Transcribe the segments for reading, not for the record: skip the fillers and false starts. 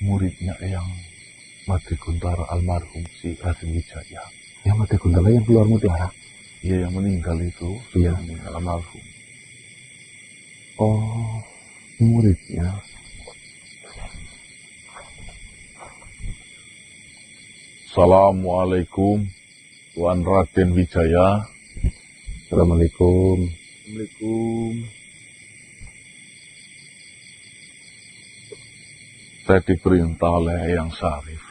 muridnya yang Mati Kuntara almarhum si Raden Wijaya. Yang Mati Kuntara yang keluar mutiara? Iya, yang meninggal itu. Iya. Meninggal almarhum. Oh, muridnya. Assalamualaikum, Tuan Raden Wijaya. Assalamualaikum. Assalamualaikum. Saya diperintah oleh Eyang Syarif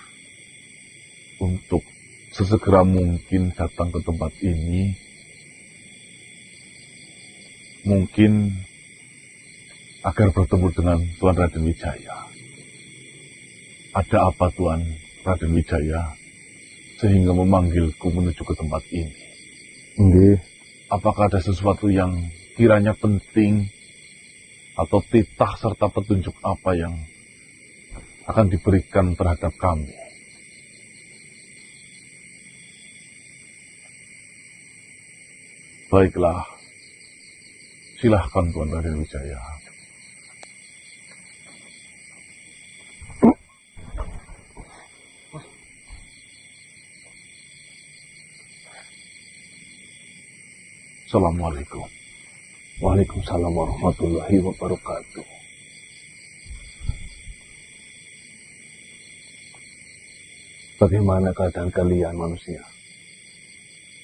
untuk sesegera mungkin datang ke tempat ini. Mungkin agar bertemu dengan Tuan Raden Wijaya. Ada apa Tuan Raden Wijaya sehingga memanggilku menuju ke tempat ini? Nggih. Apakah ada sesuatu yang kiranya penting atau titah serta petunjuk apa yang akan diberikan terhadap kami? Baiklah, silahkan Tuan Raden Wijaya. Assalamualaikum. Waalaikumsalam warahmatullahi wabarakatuh. Bagaimana keadaan kalian manusia?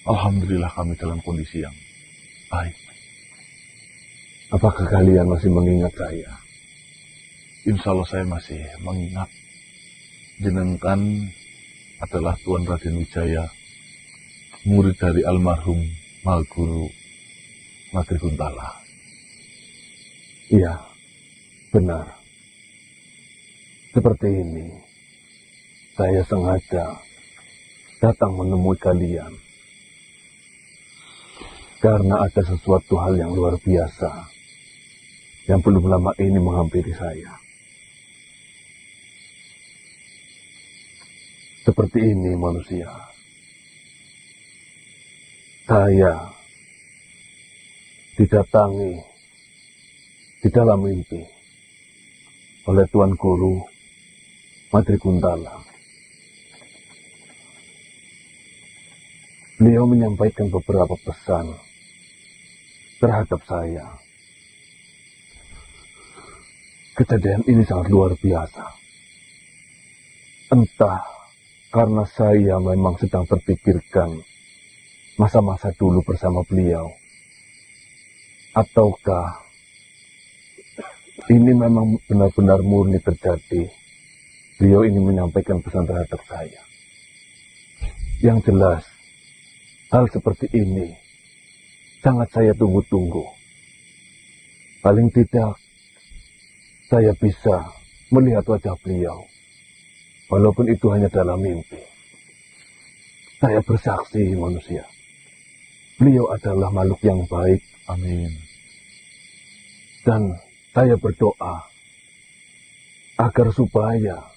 Alhamdulillah kami dalam kondisi yang baik. Apakah kalian masih mengingat saya? Insya Allah saya masih mengingat. Jenengan adalah Tuan Raden Wijaya, murid dari almarhum Malguru Mati Kuntala. Iya, benar. Seperti ini, saya sengaja datang menemui kalian karena ada sesuatu hal yang luar biasa yang belum lama ini menghampiri saya. Seperti ini manusia. Saya didatangi di dalam mimpi oleh Tuan Guru Mati Kuntala. Beliau menyampaikan beberapa pesan terhadap saya. Kejadian ini sangat luar biasa. Entah karena saya memang sedang terpikirkan masa-masa dulu bersama beliau, ataukah ini memang benar-benar murni terjadi. Beliau ini menyampaikan pesan terhadap saya. Yang jelas, hal seperti ini sangat saya tunggu-tunggu. Paling tidak, saya bisa melihat wajah beliau, walaupun itu hanya dalam mimpi. Saya bersaksi manusia, beliau adalah makhluk yang baik. Amin. Dan saya berdoa agar supaya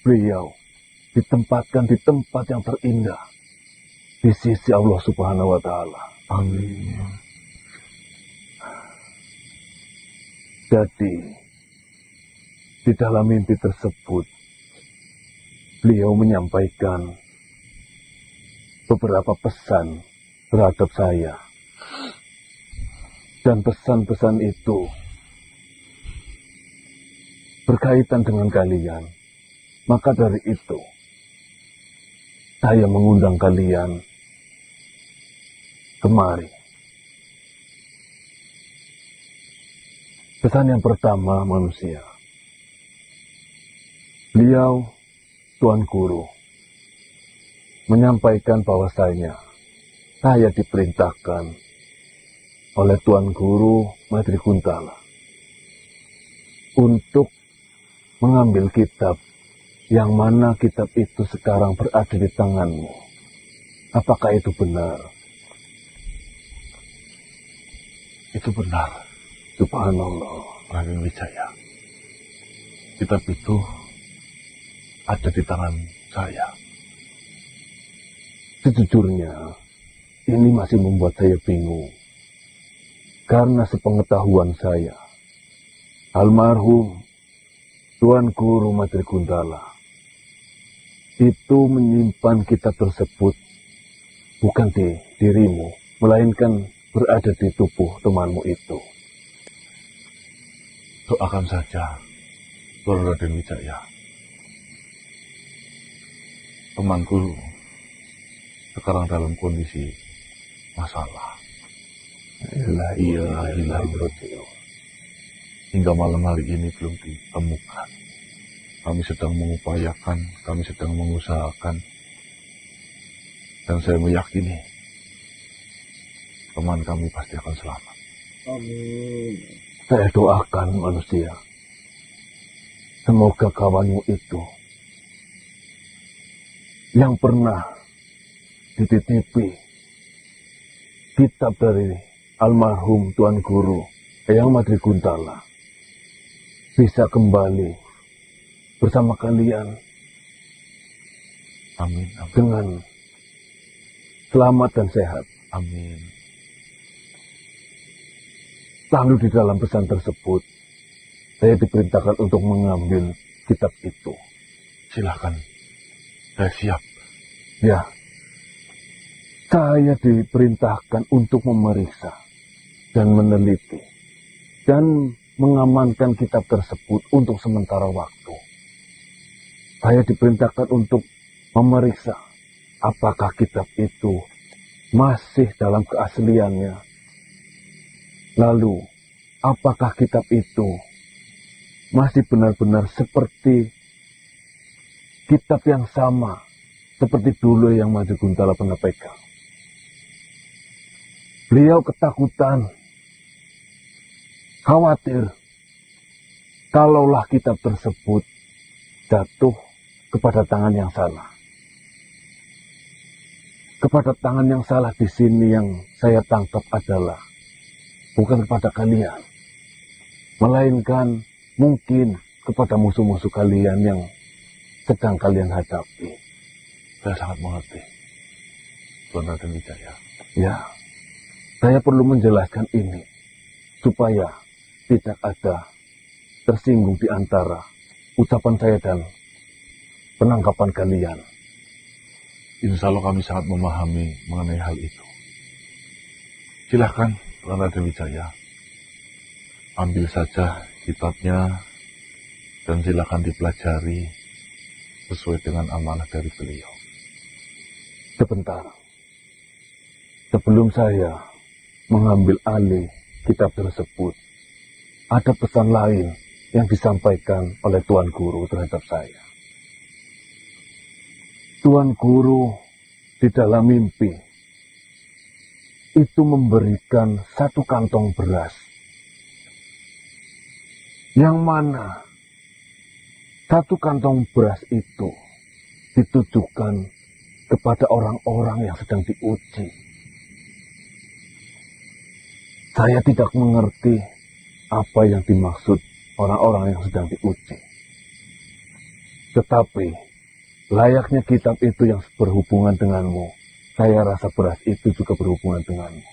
beliau ditempatkan di tempat yang terindah di sisi Allah Subhanahu wa Ta'ala. Amin. Jadi, di dalam mimpi tersebut, beliau menyampaikan beberapa pesan terhadap saya. Dan pesan-pesan itu berkaitan dengan kalian. Maka dari itu, saya mengundang kalian kemari. Pesan yang pertama manusia. Beliau, Tuan Guru, menyampaikan bahwasanya saya diperintahkan oleh Tuan Guru Mati Kuntala untuk mengambil kitab yang mana kitab itu sekarang berada di tanganmu. Apakah itu benar? Itu benar. Subhanallah. Raden Wijaya. Kitab itu ada di tangan saya. Sejujurnya, ini masih membuat saya bingung. Karena sepengetahuan saya, almarhum Tuan Guru Madri Gundala itu menyimpan kitab tersebut bukan di dirimu, melainkan berada di tubuh temanmu itu. Doakan saja, Tuan Raden Wijaya. Temanku sekarang dalam kondisi masalah. Ia hilang hingga malam hari ini belum ditemukan. Kami sedang mengupayakan, kami sedang mengusahakan, dan saya meyakini teman kami pasti akan selamat. Amin. Saya doakan manusia, semoga kawanmu itu yang pernah dititipi kitab dari almarhum Tuan Guru Eyang Madri Gundala bisa kembali bersama kalian. Amin, amin. Dengan selamat dan sehat. Amin. Lalu di dalam pesan tersebut, saya diperintahkan untuk mengambil kitab itu. Silakan, saya siap. Ya, saya diperintahkan untuk memeriksa dan meneliti dan mengamankan kitab tersebut untuk sementara waktu. Saya diperintahkan untuk memeriksa apakah kitab itu masih dalam keasliannya. Lalu, apakah kitab itu masih benar-benar seperti kitab yang sama seperti dulu yang Madri Gundala pernah pegang. Beliau ketakutan, khawatir, kalaulah kitab tersebut jatuh kepada tangan yang salah. Kepada tangan yang salah di sini yang saya tangkap adalah bukan kepada kalian, melainkan mungkin kepada musuh-musuh kalian yang sedang kalian hadapi. Saya sangat mengerti, Tuan Raden Wijaya. Ya, saya perlu menjelaskan ini supaya tidak ada tersinggung di antara ucapan saya dan penangkapan kalian. Insya Allah kami sangat memahami mengenai hal itu. Silahkan, Tuan Raden Wijaya. Ambil saja kitabnya dan silakan dipelajari sesuai dengan amanah dari beliau. Sebentar. Sebelum saya mengambil alih kitab tersebut, ada pesan lain yang disampaikan oleh Tuan Guru terhadap saya. Tuan Guru di dalam mimpi itu memberikan satu kantong beras, yang mana satu kantong beras itu ditujukan kepada orang-orang yang sedang diuji. Saya tidak mengerti apa yang dimaksud orang-orang yang sedang diuji. Tetapi layaknya kitab itu yang berhubungan denganmu, saya rasa beras itu juga berhubungan denganmu.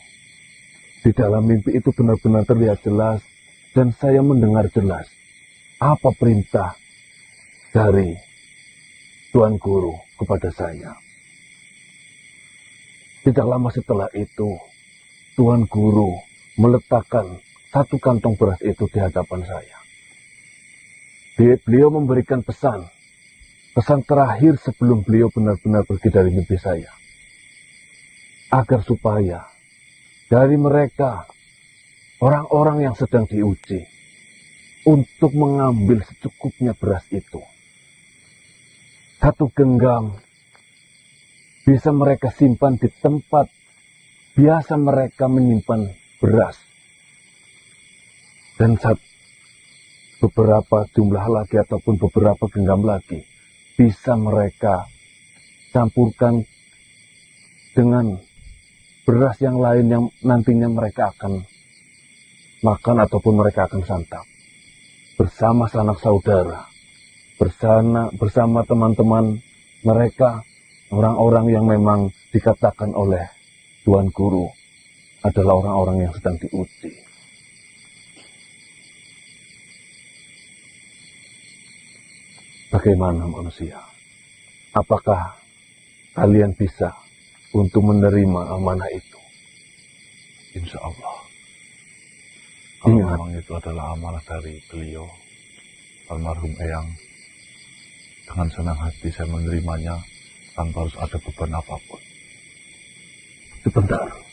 Di dalam mimpi itu benar-benar terlihat jelas dan saya mendengar jelas apa perintah dari Tuan Guru kepada saya. Tidak lama setelah itu, Tuan Guru meletakkan satu kantong beras itu di hadapan saya. Beliau memberikan pesan terakhir sebelum beliau benar-benar pergi dari mimpi saya. Agar supaya dari mereka, orang-orang yang sedang diuji, untuk mengambil secukupnya beras itu. Satu genggam bisa mereka simpan di tempat biasa mereka menyimpan beras. Dan beberapa jumlah lagi ataupun beberapa genggam lagi bisa mereka campurkan dengan beras yang lain yang nantinya mereka akan makan ataupun mereka akan santap. Bersama sanak saudara, bersama teman-teman mereka, orang-orang yang memang dikatakan oleh Tuan Guru adalah orang-orang yang sedang diuji. Bagaimana manusia? Apakah kalian bisa untuk menerima amanah itu? Insya Allah. Kalau Ingat. memang itu adalah amanah dari beliau, almarhum Eyang, dengan senang hati saya menerimanya tanpa harus ada beban apapun. Sebentar.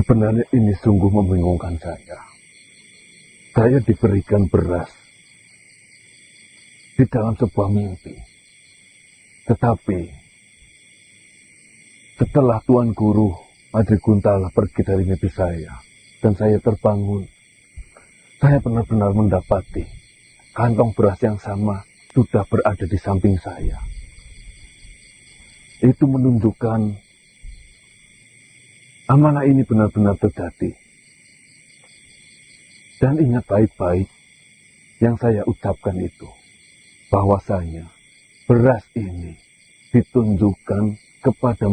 Sebenarnya ini sungguh membingungkan saya. Saya diberikan beras di dalam sebuah mimpi. Tetapi setelah Tuan Guru Adri Guntala pergi dari mimpi saya dan saya terbangun, saya benar-benar mendapati kantong beras yang sama sudah berada di samping saya. Itu menunjukkan amanah ini benar-benar terjadi. Dan ingat baik-baik yang saya ucapkan itu, bahwasanya beras ini ditunjukkan kepada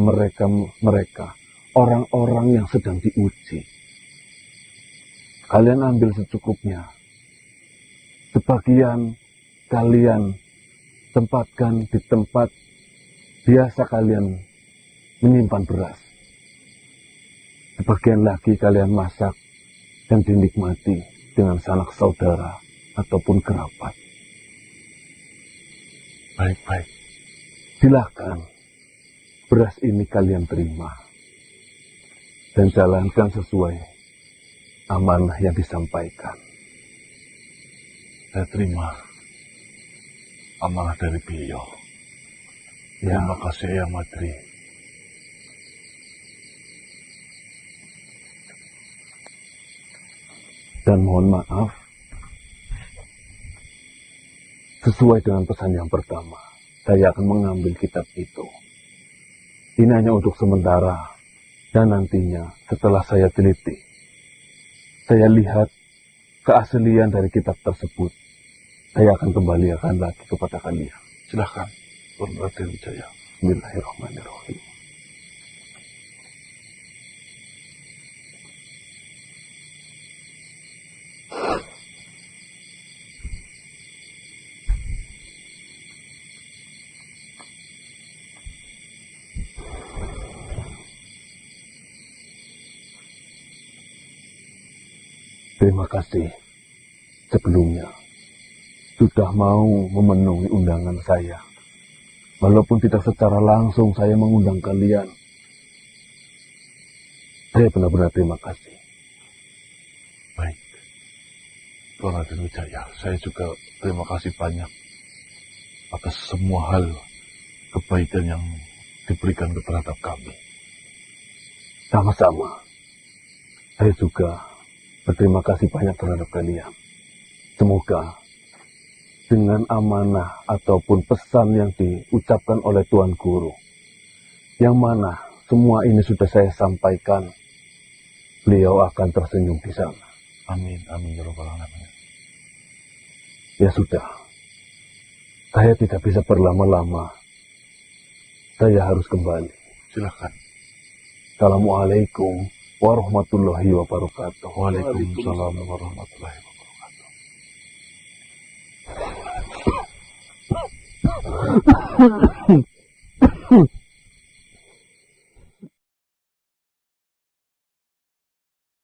mereka orang-orang yang sedang diuji. Kalian ambil secukupnya. Sebagian kalian tempatkan di tempat biasa kalian menyimpan beras. Sebagian lagi kalian masak dan dinikmati dengan sanak saudara ataupun kerabat. Baik-baik. Silakan, beras ini kalian terima dan jalankan sesuai amanah yang disampaikan. Saya terima amanah dari beliau. Ya, Terima kasih Eyang Madri. dan mohon maaf, sesuai dengan pesan yang pertama, saya akan mengambil kitab itu. Ini hanya untuk sementara, dan nantinya setelah saya teliti, saya lihat keaslian dari kitab tersebut, saya akan kembalikan lagi kepada kalian. Silahkan, Tuan Raden Wijaya. Bismillahirrahmanirrahim. Terima kasih sebelumnya sudah mau memenuhi undangan saya. Walaupun tidak secara langsung saya mengundang kalian. Saya benar-benar terima kasih. Baik, Tuan Raden Wijaya, saya juga terima kasih banyak atas semua hal kebaikan yang diberikan terhadap kami. Sama-sama. Saya juga berterima kasih banyak terhadap kalian. Semoga dengan amanah ataupun pesan yang diucapkan oleh Tuan Guru, yang mana semua ini sudah saya sampaikan, beliau akan tersenyum di sana. Amin, amin, ya Rabbal Alamin. Ya sudah, saya tidak bisa berlama-lama. Saya harus kembali. Silahkan. Assalamualaikum warahmatullahi wabarakatuh. Waalaikumsalam warahmatullahi wabarakatuh.